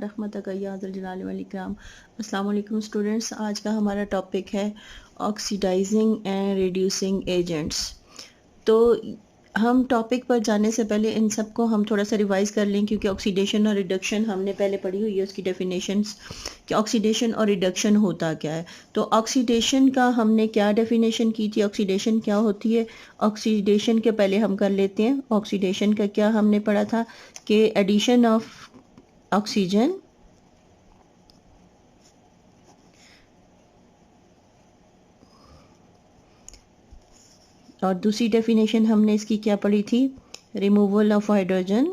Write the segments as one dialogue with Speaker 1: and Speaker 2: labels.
Speaker 1: रहमतक या ज़ल जलाल वल इकराम। अस्सलाम वालेकुम स्टूडेंट्स, आज का हमारा टॉपिक है ऑक्सीडाइजिंग एंड रिड्यूसिंग एजेंट्स। तो हम टॉपिक पर जाने से पहले इन सब को हम थोड़ा सा रिवाइज़ कर लें, क्योंकि ऑक्सीडेशन और रिडक्शन हमने पहले पढ़ी हुई है, उसकी डेफिनेशंस कि ऑक्सीडेशन और रिडक्शन होता क्या है। तो ऑक्सीडेशन का हमने क्या डेफिनेशन की थी, ऑक्सीडेशन क्या होती है। ऑक्सीडेशन के पहले हम कर लेते हैं ऑक्सीडेशन का क्या हमने पढ़ा था कि एडिशन ऑफ ऑक्सीजन और दूसरी डेफिनेशन हमने इसकी क्या पढ़ी थी, रिमूवल ऑफ हाइड्रोजन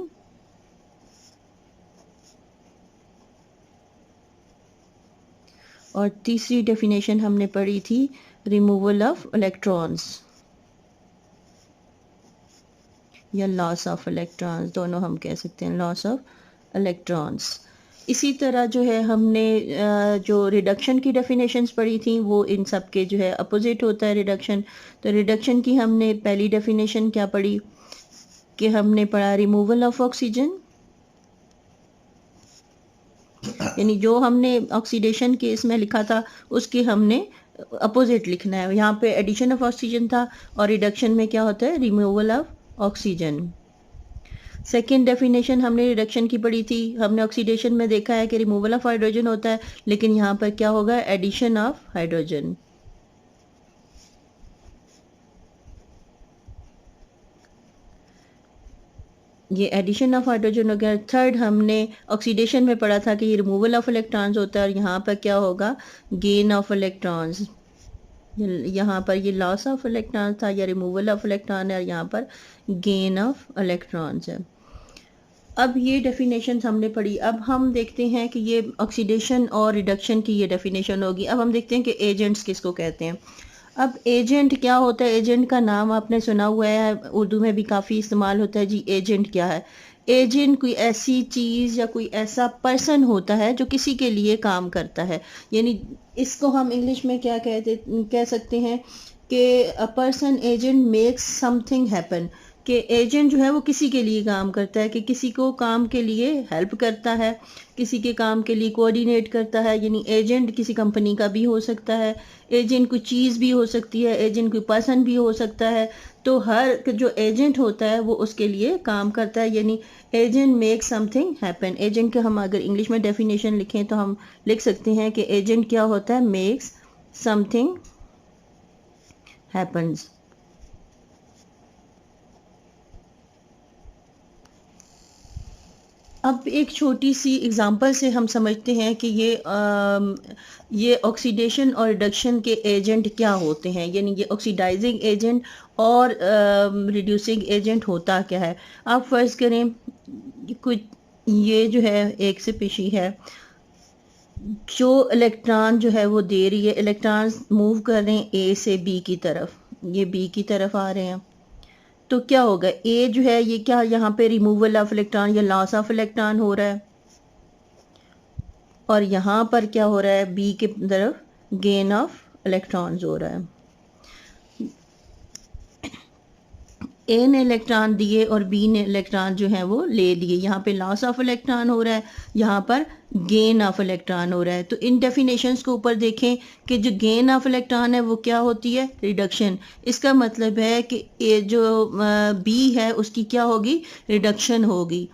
Speaker 1: और तीसरी डेफिनेशन हमने पढ़ी थी रिमूवल ऑफ इलेक्ट्रॉन्स या लॉस ऑफ इलेक्ट्रॉन्स, दोनों हम कह सकते हैं लॉस ऑफ इलेक्ट्रॉन्स। इसी तरह जो है हमने जो रिडक्शन की डेफिनेशंस पढ़ी थी वो इन सब के जो है अपोजिट होता है रिडक्शन। तो रिडक्शन की हमने पहली डेफिनेशन क्या पढ़ी कि हमने पढ़ा रिमूवल ऑफ ऑक्सीजन, यानी जो हमने ऑक्सीडेशन के इसमें लिखा था उसके हमने अपोजिट लिखना है। यहाँ पे एडिशन ऑफ ऑक्सीजन था और रिडक्शन में क्या होता है, removal of oxygen. Second definition हमने रिडक्शन की पढ़ी थी, हमने ऑक्सीडेशन में देखा है कि रिमूवल ऑफ हाइड्रोजन होता है, लेकिन यहाँ पर क्या होगा, एडिशन ऑफ हाइड्रोजन। ये एडिशन ऑफ हाइड्रोजन हो गया। थर्ड हमने ऑक्सीडेशन में पढ़ा था कि ये रिमूवल ऑफ इलेक्ट्रॉन्स होता है और यहाँ पर क्या होगा, गेन ऑफ इलेक्ट्रॉन्स। यहाँ पर ये लॉस ऑफ इलेक्ट्रॉन्स था या रिमूवल ऑफ इलेक्ट्रॉन है और यहाँ पर गेन ऑफ इलेक्ट्रॉन्स है। अब ये डेफिनेशन हमने पढ़ी। अब हम देखते हैं कि ये ऑक्सीडेशन और रिडक्शन की ये डेफिनेशन होगी। अब हम देखते हैं कि एजेंट्स किसको कहते हैं। अब एजेंट क्या होता है, एजेंट का नाम आपने सुना हुआ है, उर्दू में भी काफ़ी इस्तेमाल होता है जी। एजेंट क्या है, एजेंट कोई ऐसी चीज़ या कोई ऐसा पर्सन होता है जो किसी के लिए काम करता है। यानी इसको हम इंग्लिश में क्या कह सकते हैं कि a person agent makes something happen, कि एजेंट जो है वो किसी के लिए काम करता है, कि किसी को काम के लिए हेल्प करता है, किसी के काम के लिए कोऑर्डिनेट करता है। यानी एजेंट किसी कंपनी का भी हो सकता है, एजेंट कोई चीज़ भी हो सकती है, एजेंट कोई पर्सन भी हो सकता है। तो हर जो एजेंट होता है वो उसके लिए काम करता है, यानी agent make something happen. Agent का हम अगर इंग्लिश में डेफिनेशन लिखें तो हम लिख सकते हैं कि एजेंट क्या होता है, मेक्स समथिंग हैपन्स। अब एक छोटी सी एग्जांपल से हम समझते हैं कि ये ऑक्सीडेशन और रिडक्शन के एजेंट क्या होते हैं, यानी ये ऑक्सीडाइजिंग एजेंट और रिड्यूसिंग एजेंट होता क्या है। आप फर्ज करें कुछ ये जो है एक से पेशी है, जो इलेक्ट्रॉन जो है वो दे रही है, इलेक्ट्रॉन मूव कर रहे हैं ए से बी की तरफ, ये बी की तरफ आ रहे हैं। तो क्या होगा, ए जो है ये क्या, यहाँ पे रिमूवल ऑफ इलेक्ट्रॉन या लॉस ऑफ इलेक्ट्रॉन हो रहा है, और यहाँ पर क्या हो रहा है, बी की तरफ गेन ऑफ इलेक्ट्रॉन्स हो रहा है। ए ने इलेक्ट्रॉन दिए और बी ने इलेक्ट्रॉन जो है वो ले लिए, यहाँ पे लॉस ऑफ इलेक्ट्रॉन हो रहा है, यहाँ पर गेन ऑफ इलेक्ट्रॉन हो रहा है। तो इन डेफिनेशंस को ऊपर देखें कि जो गेन ऑफ इलेक्ट्रॉन है वो क्या होती है, रिडक्शन। इसका मतलब है कि ये जो बी है उसकी क्या होगी, रिडक्शन होगी।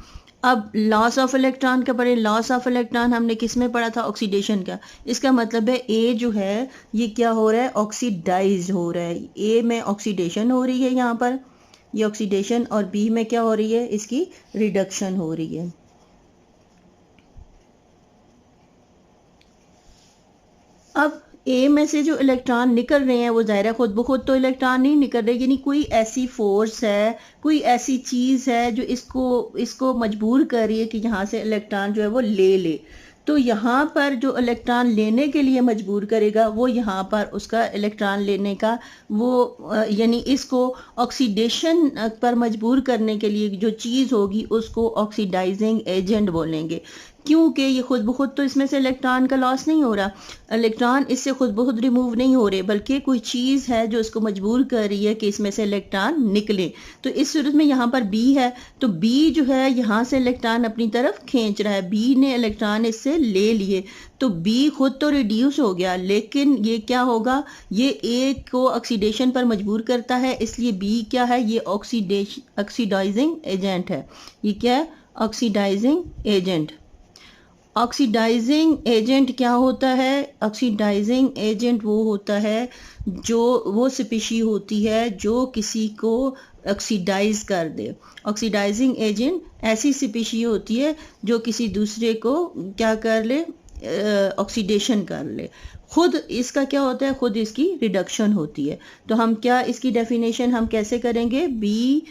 Speaker 1: अब लॉस ऑफ इलेक्ट्रॉन का पढ़े, लॉस ऑफ इलेक्ट्रॉन हमने किस में पढ़ा था, ऑक्सीडेशन का। इसका मतलब है ए जो है ये क्या हो रहा है, ऑक्सीडाइज हो रहा है। ए में ऑक्सीडेशन हो रही है यहाँ पर, ये ऑक्सीडेशन, और बी में क्या हो रही है, इसकी रिडक्शन हो रही है। अब ए में से जो इलेक्ट्रॉन निकल रहे हैं वो ज़ाहिर है खुद ब खुद तो इलेक्ट्रॉन नहीं निकल रहे, यानी कोई ऐसी फोर्स है, कोई ऐसी चीज़ है जो इसको मजबूर कर रही है कि यहाँ से इलेक्ट्रॉन जो है वो ले। तो यहाँ पर जो इलेक्ट्रॉन लेने के लिए मजबूर करेगा वो यहाँ पर उसका इलेक्ट्रॉन लेने का वो यानी इसको ऑक्सीडेशन पर मजबूर करने के लिए जो चीज़ होगी उसको ऑक्सीडाइजिंग एजेंट बोलेंगे। क्योंकि ये खुद ब खुद तो इसमें से इलेक्ट्रॉन का लॉस नहीं हो रहा, इलेक्ट्रॉन इससे खुद ब खुद रिमूव नहीं हो रहे, बल्कि कोई चीज़ है जो इसको मजबूर कर रही है कि इसमें से इलेक्ट्रॉन निकले। तो इस सूरत में यहाँ पर बी है, तो बी जो है यहाँ से इलेक्ट्रॉन अपनी तरफ खींच रहा है, बी ने इलेक्ट्रॉन इससे ले लिए, तो बी खुद तो रिड्यूस हो गया, लेकिन ये क्या होगा, ये ए को ऑक्सीडेशन पर मजबूर करता है, इसलिए बी क्या है, ये ऑक्सीडाइजिंग एजेंट है। ये क्या है, ऑक्सीडाइजिंग एजेंट। ऑक्सीडाइजिंग एजेंट क्या होता है, ऑक्सीडाइजिंग एजेंट वो होता है जो वो स्पीशी होती है जो किसी को ऑक्सीडाइज कर दे। ऑक्सीडाइजिंग एजेंट ऐसी स्पीशी होती है जो किसी दूसरे को क्या कर ले, ऑक्सीडेशन कर ले। खुद इसका क्या होता है, खुद इसकी रिडक्शन होती है। तो हम क्या इसकी डेफिनेशन हम कैसे करेंगे, बी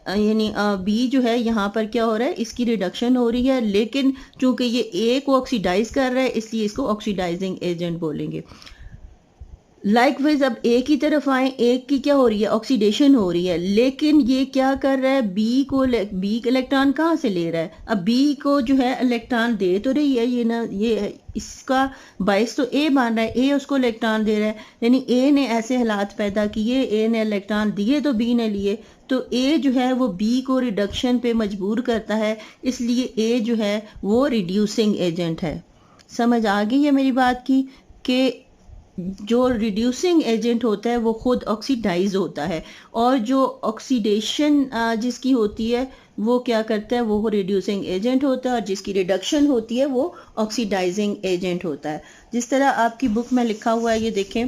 Speaker 1: यानी बी जो है यहाँ पर क्या हो रहा है, इसकी रिडक्शन हो रही है, लेकिन चूंकि ये ए को ऑक्सीडाइज कर रहा है इसलिए इसको ऑक्सीडाइजिंग एजेंट बोलेंगे। लाइकवाइज अब ए की तरफ आए, ए की क्या हो रही है, ऑक्सीडेशन हो रही है, लेकिन ये क्या कर रहा है, बी इलेक्ट्रॉन कहाँ से ले रहा है, अब बी को जो है इलेक्ट्रॉन दे तो रही है, ये ना ये इसका बायस तो ए मान रहा है, ए उसको इलेक्ट्रॉन दे रहा है, यानी ए ने ऐसे हालात पैदा किए, ए ने इलेक्ट्रॉन दिए तो बी ने लिए, तो ए जो है वो बी को रिडक्शन पे मजबूर करता है, इसलिए ए जो है वो रिड्यूसिंग एजेंट है। समझ आ गई है मेरी बात की, कि जो रिड्यूसिंग एजेंट होता है वो खुद ऑक्सीडाइज होता है, और जो ऑक्सीडेशन जिसकी होती है वो क्या करता है, वो रिड्यूसिंग एजेंट होता है, और जिसकी रिडक्शन होती है वो ऑक्सीडाइजिंग एजेंट होता है। जिस तरह आपकी बुक में लिखा हुआ है, ये देखें,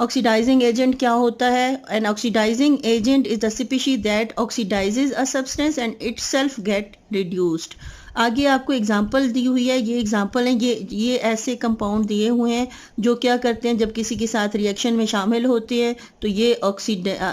Speaker 1: ऑक्सीडाइजिंग एजेंट क्या होता है, an oxidising agent is the species that oxidises a substance and itself get reduced. आगे आपको एग्जांपल दी हुई है, ये एग्जांपल है, ये ऐसे कंपाउंड दिए हुए हैं जो क्या करते हैं, जब किसी के साथ रिएक्शन में शामिल होते हैं तो ये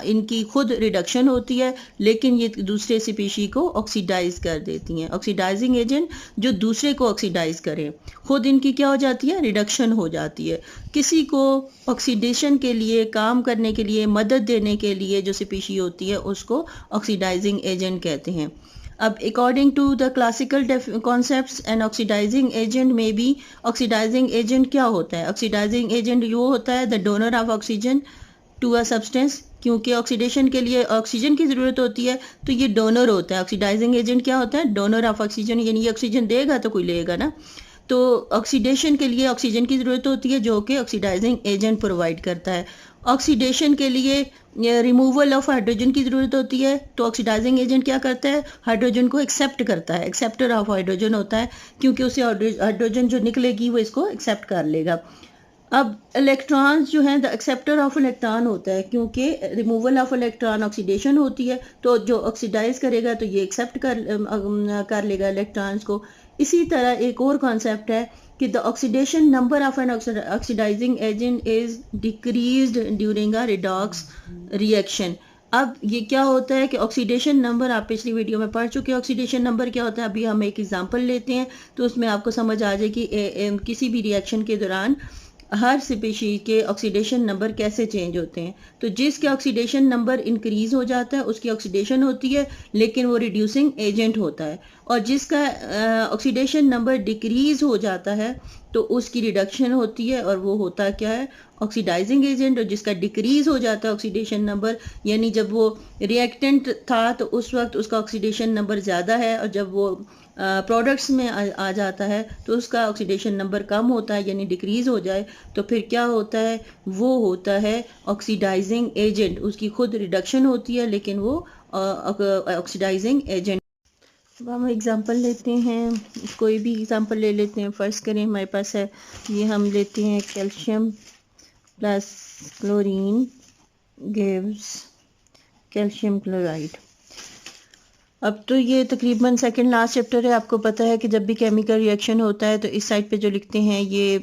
Speaker 1: इनकी खुद रिडक्शन होती है, लेकिन ये दूसरे स्पीशी को ऑक्सीडाइज कर देती हैं। ऑक्सीडाइजिंग एजेंट जो दूसरे को ऑक्सीडाइज करें, खुद इनकी क्या हो जाती है, रिडक्शन हो जाती है। किसी को ऑक्सीडेशन के लिए, काम करने के लिए, मदद देने के लिए जो स्पीशी होती है उसको ऑक्सीडाइजिंग एजेंट कहते हैं। अब according to the classical concepts an oxidising agent में बी, ऑक्सीडाइजिंग एजेंट क्या होता है, ऑक्सीडाइजिंग एजेंट वो होता है the donor of oxygen to a substance, क्योंकि ऑक्सीडेशन के लिए ऑक्सीजन की ज़रूरत होती है तो ये डोनर होता है। ऑक्सीडाइजिंग एजेंट क्या होता है, डोनर ऑफ ऑक्सीजन, यानी ये ऑक्सीजन देगा तो कोई लेगा ना, तो ऑक्सीडेशन के लिए ऑक्सीजन की ज़रूरत होती है जो कि ऑक्सीडाइजिंग एजेंट प्रोवाइड करता है। ऑक्सीडेशन के लिए रिमूवल ऑफ हाइड्रोजन की ज़रूरत होती है, तो ऑक्सीडाइजिंग एजेंट क्या करता है, हाइड्रोजन को एक्सेप्ट करता है, एक्सेप्टर ऑफ हाइड्रोजन होता है, क्योंकि उसे हाइड्रोजन जो निकलेगी वो इसको एक्सेप्ट कर लेगा। अब इलेक्ट्रॉन्स जो हैं, द एक्सेप्टर ऑफ इलेक्ट्रॉन होता है, क्योंकि रिमूवल ऑफ इलेक्ट्रॉन ऑक्सीडेशन होती है, तो जो ऑक्सीडाइज करेगा तो ये एक्सेप्ट कर लेगा इलेक्ट्रॉन्स को। इसी तरह एक और कॉन्सेप्ट है कि the oxidation number of an oxidising agent is decreased during a redox reaction. अब ये क्या होता है कि ऑक्सीडेशन नंबर, आप पिछली वीडियो में पढ़ चुके हैं ऑक्सीडेशन नंबर क्या होता है, अभी हम एक एग्जांपल लेते हैं तो उसमें आपको समझ आ जाए कि किसी भी रिएक्शन के दौरान हर स्पीशी के ऑक्सीडेशन नंबर कैसे चेंज होते हैं। तो जिसके ऑक्सीडेशन नंबर इंक्रीज हो जाता है उसकी ऑक्सीडेशन होती है, लेकिन वो रिड्यूसिंग एजेंट होता है, और जिसका ऑक्सीडेशन नंबर डिक्रीज हो जाता है तो उसकी रिडक्शन होती है, और वो होता क्या है, ऑक्सीडाइजिंग एजेंट। और जिसका डिक्रीज हो जाता है ऑक्सीडेशन नंबर, यानी जब वो रिएक्टेंट था तो उस वक्त उसका ऑक्सीडेशन नंबर ज़्यादा है, और जब वो प्रोडक्ट्स में आ जाता है तो उसका ऑक्सीडेशन नंबर कम होता है, यानी डिक्रीज हो जाए, तो फिर क्या होता है, वो होता है ऑक्सीडाइजिंग एजेंट। उसकी खुद रिडक्शन होती है लेकिन वो ऑक्सीडाइजिंग एजेंट। अब हम एग्जांपल लेते हैं, कोई भी एग्जांपल ले लेते हैं। फर्स्ट करें, हमारे पास है ये, हम लेते हैं calcium plus chlorine gives calcium chloride. अब तो ये तकरीबन सेकंड लास्ट चैप्टर है। आपको पता है कि जब भी केमिकल रिएक्शन होता है तो इस साइड पे जो लिखते हैं ये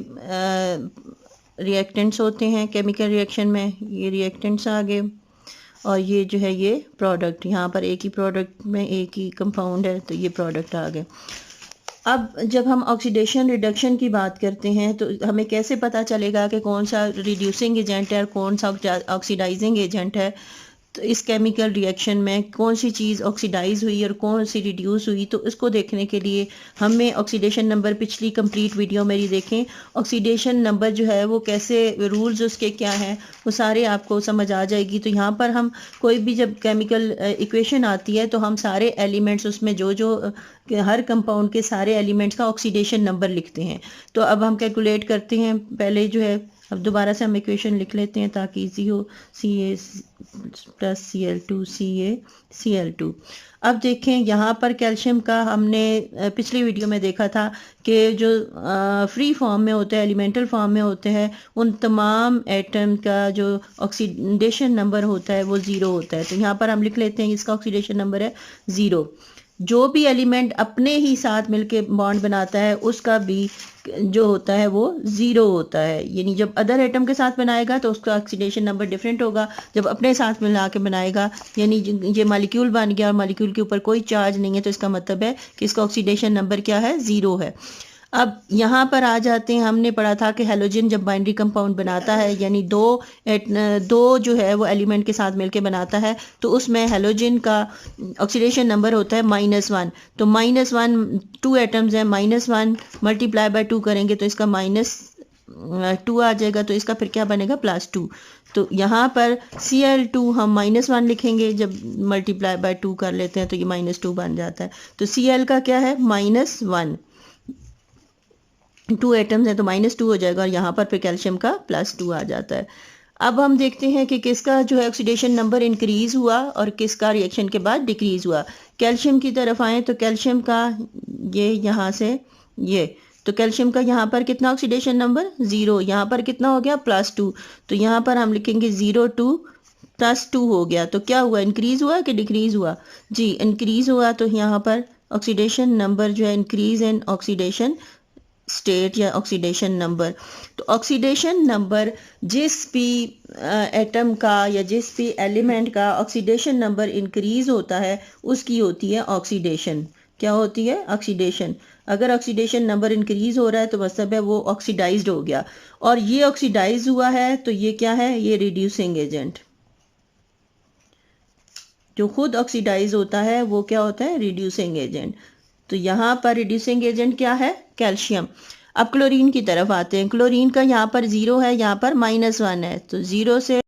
Speaker 1: रिएक्टेंट्स होते हैं केमिकल रिएक्शन में, ये रिएक्टेंट्स आ गए, और ये जो है ये प्रोडक्ट, यहाँ पर एक ही प्रोडक्ट में एक ही कंपाउंड है तो ये प्रोडक्ट आ गए। अब जब हम ऑक्सीडेशन रिडक्शन की बात करते हैं तो हमें कैसे पता चलेगा कि कौन सा रिड्यूसिंग एजेंट है और कौन सा ऑक्सीडाइजिंग एजेंट है। तो इस केमिकल रिएक्शन में कौन सी चीज़ ऑक्सीडाइज हुई और कौन सी रिड्यूस हुई, तो इसको देखने के लिए हमें ऑक्सीडेशन नंबर, पिछली कंप्लीट वीडियो मेरी देखें, ऑक्सीडेशन नंबर जो है वो कैसे, रूल्स उसके क्या हैं, वो सारे आपको समझ आ जाएगी। तो यहाँ पर हम कोई भी जब केमिकल इक्वेशन आती है तो हम सारे एलिमेंट्स उसमें जो जो हर कंपाउंड के सारे एलिमेंट्स का ऑक्सीडेशन नंबर लिखते हैं। तो अब हम कैलकुलेट करते हैं, पहले जो है अब दोबारा से हम इक्वेशन लिख लेते हैं ताकि इजी हो। Ca plus Cl2 Cl2। अब देखें यहाँ पर कैल्शियम का हमने पिछली वीडियो में देखा था कि जो फ्री फॉर्म में होते हैं, एलिमेंटल फॉर्म में होते हैं, उन तमाम एटम का जो ऑक्सीडेशन नंबर होता है वो ज़ीरो होता है। तो यहाँ पर हम लिख लेते हैं इसका ऑक्सीडेशन नंबर है ज़ीरो। जो भी एलिमेंट अपने ही साथ मिलके बॉन्ड बनाता है उसका भी जो होता है वो ज़ीरो होता है, यानी जब अदर एटम के साथ बनाएगा तो उसका ऑक्सीडेशन नंबर डिफरेंट होगा, जब अपने साथ मिला के बनाएगा, यानी ये मॉलिक्यूल बन गया और मॉलिक्यूल के ऊपर कोई चार्ज नहीं है, तो इसका मतलब है कि इसका ऑक्सीडेशन नंबर क्या है, ज़ीरो है। अब यहाँ पर आ जाते हैं, हमने पढ़ा था कि हैलोजन जब बाइनरी कंपाउंड बनाता है, यानी दो जो है वो एलिमेंट के साथ मिलके बनाता है, तो उसमें हैलोजन का ऑक्सीडेशन नंबर होता है -1। तो -1, 2 एटम्स हैं, -1 मल्टीप्लाई बाय 2 करेंगे तो इसका -2 आ जाएगा, तो इसका फिर क्या बनेगा, +2। तो यहाँ पर Cl2 हम -1 लिखेंगे, जब मल्टीप्लाई बाय 2 कर लेते हैं तो ये -2 बन जाता है। तो Cl का क्या है, -1, 2 एटम्स हैं तो -2 हो जाएगा, और यहाँ पर फिर कैल्शियम का +2 आ जाता है। अब हम देखते हैं कि किसका जो है ऑक्सीडेशन नंबर इंक्रीज हुआ और किसका रिएक्शन के बाद डिक्रीज हुआ। कैल्शियम की तरफ आए तो कैल्शियम का ये यहाँ से ये, तो कैल्शियम का यहाँ पर कितना ऑक्सीडेशन नंबर, ज़ीरो, यहाँ पर कितना हो गया, +2। तो यहाँ पर हम लिखेंगे 0 2 +2 हो गया। तो क्या हुआ, इंक्रीज हुआ कि डिक्रीज हुआ, जी इंक्रीज हुआ। तो यहाँ पर ऑक्सीडेशन नंबर जो है, इंक्रीज इन ऑक्सीडेशन स्टेट या ऑक्सीडेशन नंबर। तो ऑक्सीडेशन नंबर जिस भी एटम का या जिस भी एलिमेंट का ऑक्सीडेशन नंबर इंक्रीज होता है उसकी होती है ऑक्सीडेशन। क्या होती है, ऑक्सीडेशन। अगर ऑक्सीडेशन नंबर इंक्रीज हो रहा है तो मतलब है वो ऑक्सीडाइज्ड हो गया, और ये ऑक्सीडाइज हुआ है तो ये क्या है, ये रिड्यूसिंग एजेंट। जो खुद ऑक्सीडाइज होता है वो क्या होता है, रिड्यूसिंग एजेंट। तो यहाँ पर रिड्यूसिंग एजेंट क्या है, कैल्शियम। अब क्लोरीन की तरफ आते हैं। क्लोरीन का यहाँ पर 0 है, यहाँ पर -1 है, तो 0 से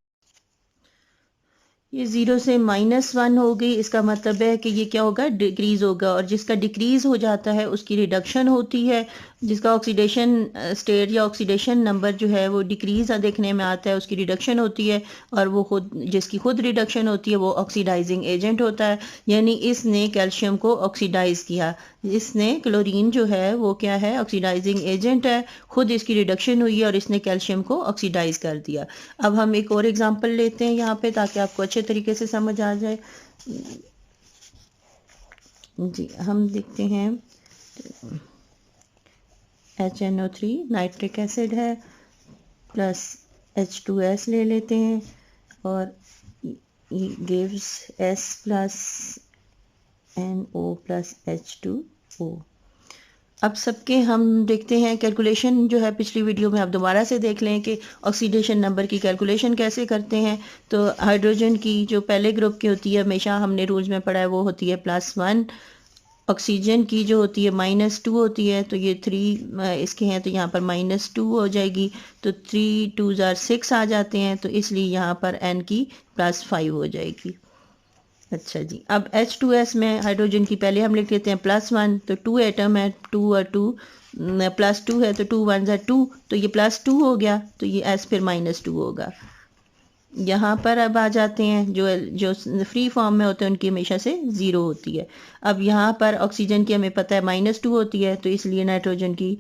Speaker 1: ये 0 से -1 हो गई, इसका मतलब है कि ये क्या होगा, डिक्रीज होगा, और जिसका डिक्रीज हो जाता है उसकी रिडक्शन होती है। जिसका ऑक्सीडेशन स्टेट या ऑक्सीडेशन नंबर जो है वो डिक्रीज देखने में आता है उसकी रिडक्शन होती है, और वो खुद जिसकी खुद रिडक्शन होती है वो ऑक्सीडाइजिंग एजेंट होता है। यानी इसने कैल्शियम को ऑक्सीडाइज किया, इसने क्लोरीन जो है वो क्या है, ऑक्सीडाइजिंग एजेंट है, खुद इसकी रिडक्शन हुई है और इसने कैल्शियम को ऑक्सीडाइज कर दिया। अब हम एक और एग्जांपल लेते हैं यहाँ पे ताकि आपको अच्छे तरीके से समझ आ जाए। जी हम देखते हैं HNO3 नाइट्रिक एसिड है, प्लस H2S ले लेते हैं, और gives S plus NO plus H2O। अब सबके हम देखते हैं कैलकुलेशन जो है, पिछली वीडियो में आप दोबारा से देख लें कि ऑक्सीडेशन नंबर की कैलकुलेशन कैसे करते हैं। तो हाइड्रोजन की जो पहले ग्रुप की होती है, हमेशा हमने रूल्स में पढ़ा है, वो होती है +1। ऑक्सीजन की जो होती है -2 होती है, तो ये 3 इसके हैं तो यहाँ पर -2 हो जाएगी, तो 3 2 6 आ जाते हैं, तो इसलिए यहाँ पर N की +5 हो जाएगी। अच्छा जी, अब H2S में हाइड्रोजन की पहले हम लिख लेते हैं +1, तो 2 एटम है, 2 और 2 +2 है, तो 2 1 2, तो ये +2 हो गया, तो ये S फिर -2 होगा। यहाँ पर अब आ जाते हैं जो फ्री फॉर्म में होते हैं उनकी हमेशा से 0 होती है। अब यहाँ पर ऑक्सीजन की हमें पता है -2 होती है, तो इसलिए नाइट्रोजन की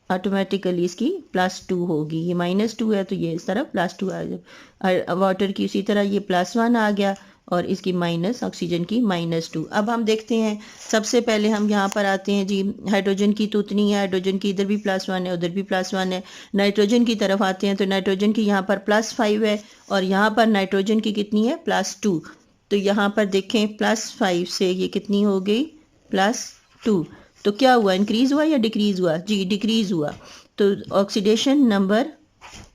Speaker 1: ऑटोमेटिकली इसकी +2 होगी। ये -2 है तो ये इस तरफ +2 आ जाए। वाटर की उसी तरह ये +1 आ गया, और इसकी माइनस ऑक्सीजन की -2। अब हम देखते हैं, सबसे पहले हम यहाँ पर आते हैं जी, हाइड्रोजन की तो उतनी है, हाइड्रोजन की इधर भी +1 है, उधर भी +1 है। नाइट्रोजन की तरफ आते हैं तो नाइट्रोजन की यहाँ पर +5 है, और यहाँ पर नाइट्रोजन की कितनी है, +2। तो यहाँ पर देखें +5 से ये कितनी हो गई, +2। तो क्या हुआ, इंक्रीज हुआ या डिक्रीज हुआ, जी डिक्रीज हुआ। तो ऑक्सीडेशन नंबर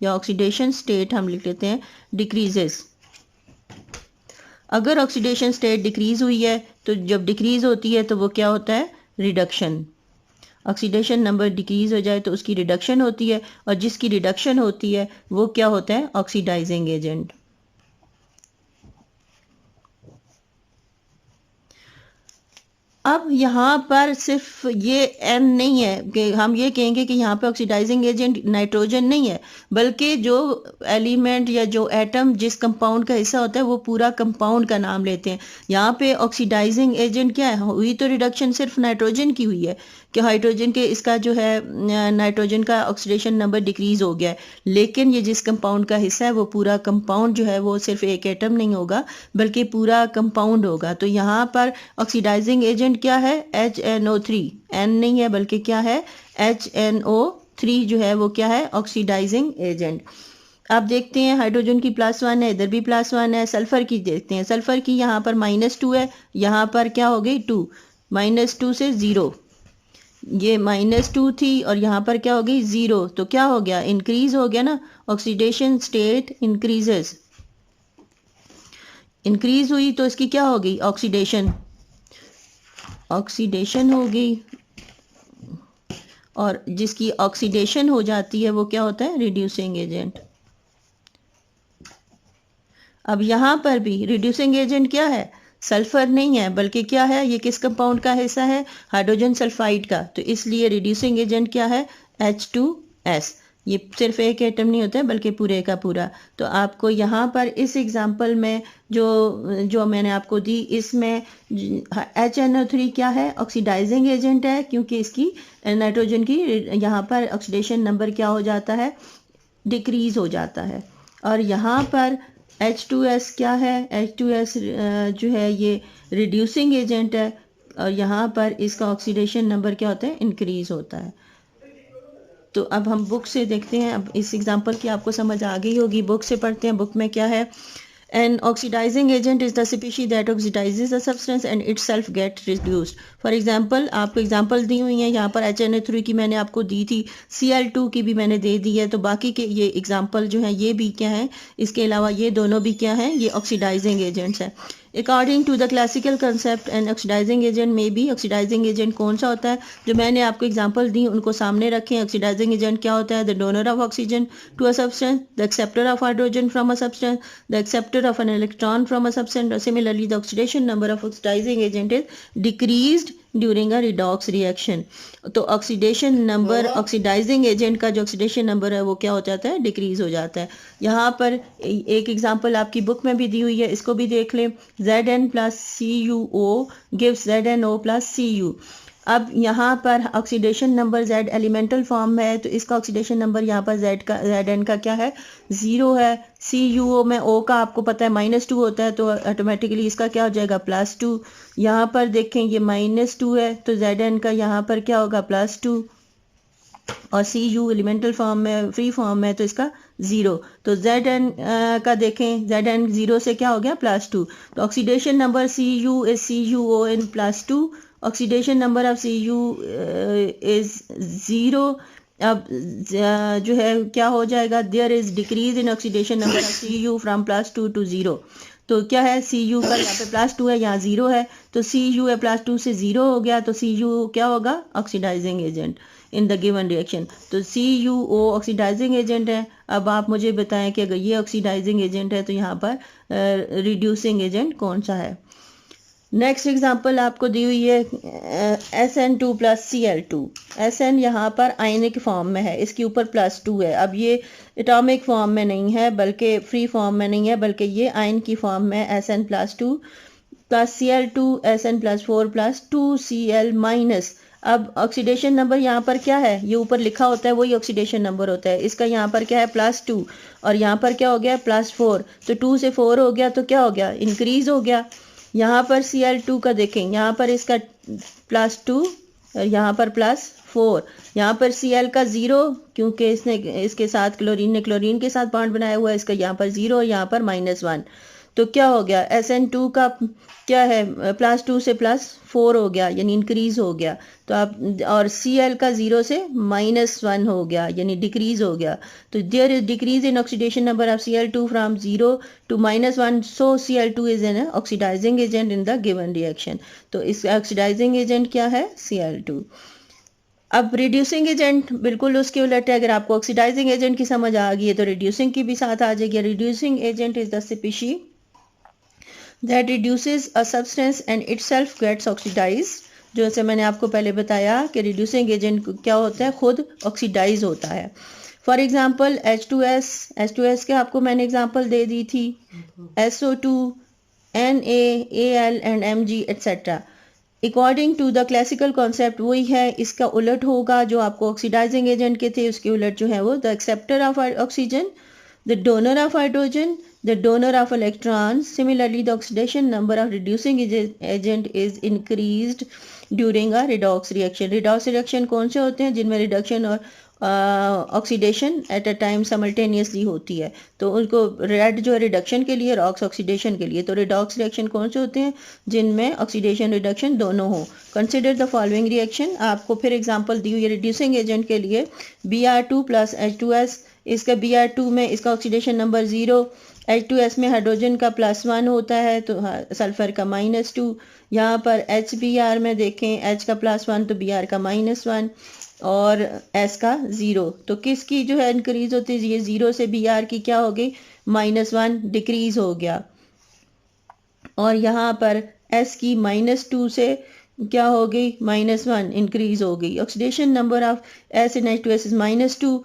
Speaker 1: या ऑक्सीडेशन स्टेट हम लिख लेते हैं डिक्रीजेस। अगर ऑक्सीडेशन स्टेट डिक्रीज हुई है तो जब डिक्रीज होती है तो वो क्या होता है, रिडक्शन। ऑक्सीडेशन नंबर डिक्रीज हो जाए तो उसकी रिडक्शन होती है, और जिसकी रिडक्शन होती है वो क्या होता है, ऑक्सीडाइजिंग एजेंट। अब यहाँ पर सिर्फ ये एन नहीं है कि हम ये कहेंगे कि यहाँ पे ऑक्सीडाइजिंग एजेंट नाइट्रोजन नहीं है, बल्कि जो एलिमेंट या जो एटम जिस कंपाउंड का हिस्सा होता है वो पूरा कंपाउंड का नाम लेते हैं। यहाँ पे ऑक्सीडाइजिंग एजेंट क्या है, हुई तो रिडक्शन सिर्फ नाइट्रोजन की हुई है कि हाइड्रोजन के इसका जो है नाइट्रोजन का ऑक्सीडेशन नंबर डिक्रीज हो गया है, लेकिन ये जिस कंपाउंड का हिस्सा है वो पूरा कंपाउंड जो है वो सिर्फ एक एटम नहीं होगा बल्कि पूरा कंपाउंड होगा। तो यहाँ पर ऑक्सीडाइजिंग एजेंट क्या है, HNO3, एन नहीं है बल्कि क्या है, HNO3 जो है वो क्या है, ऑक्सीडाइजिंग एजेंट। आप देखते हैं हाइड्रोजन की +1 है, इधर भी +1 है। सल्फर की देखते हैं, सल्फर की यहाँ पर -2 है, यहाँ पर क्या हो गई 2, -2 से 0, ये -2 थी और यहाँ पर क्या हो गई 0, तो क्या हो गया, इंक्रीज हो गया ना, ऑक्सीडेशन स्टेट इंक्रीजेस, इंक्रीज हुई तो इसकी क्या होगी, ऑक्सीडेशन, ऑक्सीडेशन होगी, और जिसकी ऑक्सीडेशन हो जाती है वो क्या होता है, रिड्यूसिंग एजेंट। अब यहाँ पर भी रिड्यूसिंग एजेंट क्या है, सल्फर नहीं है बल्कि क्या है, ये किस कंपाउंड का हिस्सा है, हाइड्रोजन सल्फाइड का, तो इसलिए रिड्यूसिंग एजेंट क्या है, H2S। ये सिर्फ एक एटम नहीं होता है बल्कि पूरे का पूरा। तो आपको यहाँ पर इस एग्जांपल में जो मैंने आपको दी, इसमें HNO3 क्या है, ऑक्सीडाइजिंग एजेंट है, क्योंकि इसकी नाइट्रोजन की यहाँ पर ऑक्सीडेशन नंबर क्या हो जाता है, डिक्रीज हो जाता है। और यहाँ पर H2S क्या है, H2S जो है ये रिड्यूसिंग एजेंट है, और यहाँ पर इसका ऑक्सीडेशन नंबर क्या होता है, इंक्रीज होता है। तो अब हम बुक से देखते हैं, अब इस एग्जांपल की आपको समझ आ गई होगी, बुक से पढ़ते हैं। बुक में क्या है, An oxidizing agent is the species that oxidizes a substance and itself get reduced. For example, आपको एग्जांपल दी हुई हैं, यहाँ पर HNO3 की मैंने आपको दी थी, Cl2 की भी मैंने दे दी है, तो बाकी के ये एग्जांपल जो हैं ये भी क्या हैं, इसके अलावा ये दोनों भी क्या हैं, ये ऑक्सीडाइजिंग एजेंट्स हैं। According to the classical concept and oxidising agent में भी, ऑक्सीडाइजिंग एजेंट कौन सा होता है, जो मैंने आपको एग्जांपल दी उनको सामने रखें। ऑक्सीडाइजिंग एजेंट क्या होता है, the donor of oxygen to a substance, the acceptor of hydrogen from a substance, the acceptor of an electron from a substance. Similarly, the oxidation number of oxidizing agent is decreased during a redox reaction. तो oxidation number, oxidising agent का जो oxidation number है वो क्या हो जाता है, decrease हो जाता है। यहाँ पर एक एग्जांपल आपकी बुक में भी दी हुई है, इसको भी देख लें। Zn plus CuO gives ZnO plus Cu। अब यहाँ पर oxidation number Z elemental form में है, तो इसका ऑक्सीडेशन नंबर यहाँ पर Zn का क्या है, 0 है। CuO में O का आपको पता है -2 होता है, तो ऑटोमेटिकली इसका क्या हो जाएगा, +2। यहाँ पर देखें ये -2 है, तो Zn का यहाँ पर क्या होगा, +2, और Cu एलिमेंटल फॉर्म में, फ्री फॉर्म में, तो इसका 0। तो Zn का देखें, Zn 0 से क्या हो गया, +2। तो oxidation number Cu is CuON +2, oxidation number of Cu is 0। अब जो है क्या हो जाएगा, there is decrease in oxidation number of Cu from +2 to 0। तो क्या है, Cu का यहाँ पे +2 है, यहाँ 0 है, तो Cu है +2 से 0 हो गया, तो Cu क्या होगा, oxidising agent in the given reaction. तो CuO ऑक्सीडाइजिंग एजेंट है। अब आप मुझे बताएं कि अगर ये ऑक्सीडाइजिंग एजेंट है तो यहाँ पर रिड्यूसिंग एजेंट कौन सा है। नेक्स्ट एग्जांपल आपको दी हुई है Sn2 + Cl2। Sn यहाँ पर आयनिक फॉर्म में है, इसके ऊपर +2 है। अब ये एटॉमिक फॉर्म में नहीं है बल्कि फ्री फॉर्म में नहीं है, बल्कि ये आयन की फॉर्म में Sn +2 + Cl2 Sn +4 + 2Cl-। अब ऑक्सीडेशन नंबर यहाँ पर क्या है, ये ऊपर लिखा होता है वही ऑक्सीडेशन नंबर होता है। इसका यहाँ पर क्या है, +2, और यहाँ पर क्या हो गया, +4। तो 2 से 4 हो गया, तो क्या हो गया, इंक्रीज हो गया। यहाँ पर Cl2 का देखें, यहाँ पर इसका +2 और यहाँ पर +4। यहाँ पर Cl का 0, क्योंकि इसने इसके साथ क्लोरीन ने क्लोरीन के साथ बॉन्ड बनाया हुआ है, इसका यहाँ पर 0 और यहाँ पर -1। तो क्या हो गया, SN2 का क्या है, +2 से +4 हो गया यानी इंक्रीज हो गया। तो आप, और Cl का 0 से -1 हो गया यानी डिक्रीज हो गया। तो there is decrease in oxidation number of Cl2 from 0 to -1, so Cl2 is an oxidising agent in the given reaction. तो इस ऑक्सीडाइजिंग एजेंट क्या है, Cl2। अब रिड्यूसिंग एजेंट बिल्कुल उसके उलट है। अगर आपको ऑक्सीडाइजिंग एजेंट की समझ आ गई है तो रिड्यूसिंग की भी साथ आ जाएगी। Reducing agent is the species that reduces a substance and itself gets oxidized। जो जैसे मैंने आपको पहले बताया कि रिड्यूसिंग एजेंट क्या होता है, खुद ऑक्सीडाइज होता है। फॉर एग्जांपल H2S के आपको मैंने एग्जांपल दे दी थी, SO2, NaAl and Mg etcetera. According to the classical concept वही है, इसका उलट होगा जो आपको ऑक्सीडाइजिंग एजेंट के थे, उसके उलट जो है वो the acceptor of oxygen, the donor of hydrogen, the donor of electrons. Similarly, the oxidation number of reducing agent is increased during a redox reaction। redox reaction कौन से होते हैं, जिनमें रिडक्शन और oxidation at a time simultaneously होती है। तो उनको रेड जो है रिडक्शन के लिए, रॉक्स ऑक्सीडेशन के लिए। तो रिडॉक्स रिएक्शन कौन से होते हैं, जिनमें ऑक्सीडेशन रिडक्शन दोनों हो। कंसिडर द फॉलोइंग रिएक्शन, आपको फिर एग्जांपल दी हुई है रिड्यूसिंग एजेंट के लिए। Br2 + H2S, इसका Br2 में इसका ऑक्सीडेशन नंबर 0, H2S में हाइड्रोजन का +1 होता है तो सल्फर का -2। यहाँ पर HBr में देखें, H का +1 तो Br का -1 और S का 0। तो किसकी जो है इंक्रीज होती है, ये 0 से Br की क्या हो गई, -1 डिक्रीज हो गया। और यहाँ पर S की -2 से क्या हो गई, -1 इंक्रीज हो गई। Oxidation number of S in H2S is -2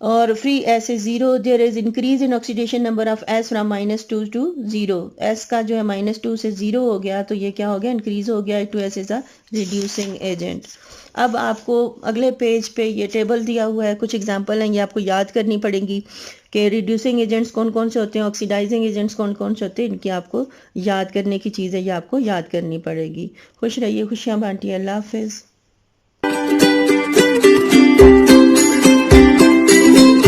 Speaker 1: और free S is 0। There is increase in oxidation number of S from -2 to 0। S का जो है -2 से 0 हो गया तो ये क्या हो गया, इंक्रीज हो गया। H2S is a reducing agent. अब आपको अगले पेज पे ये टेबल दिया हुआ है, कुछ एग्जांपल हैं, ये आपको याद करनी पड़ेंगी कि रिड्यूसिंग एजेंट्स कौन कौन से होते हैं, ऑक्सीडाइजिंग एजेंट्स कौन कौन से होते हैं। इनकी आपको याद करने की चीज़ है, ये आपको याद करनी पड़ेगी। खुश रहिए, खुशियाँ बांटिए, अल्लाह हाफिज़।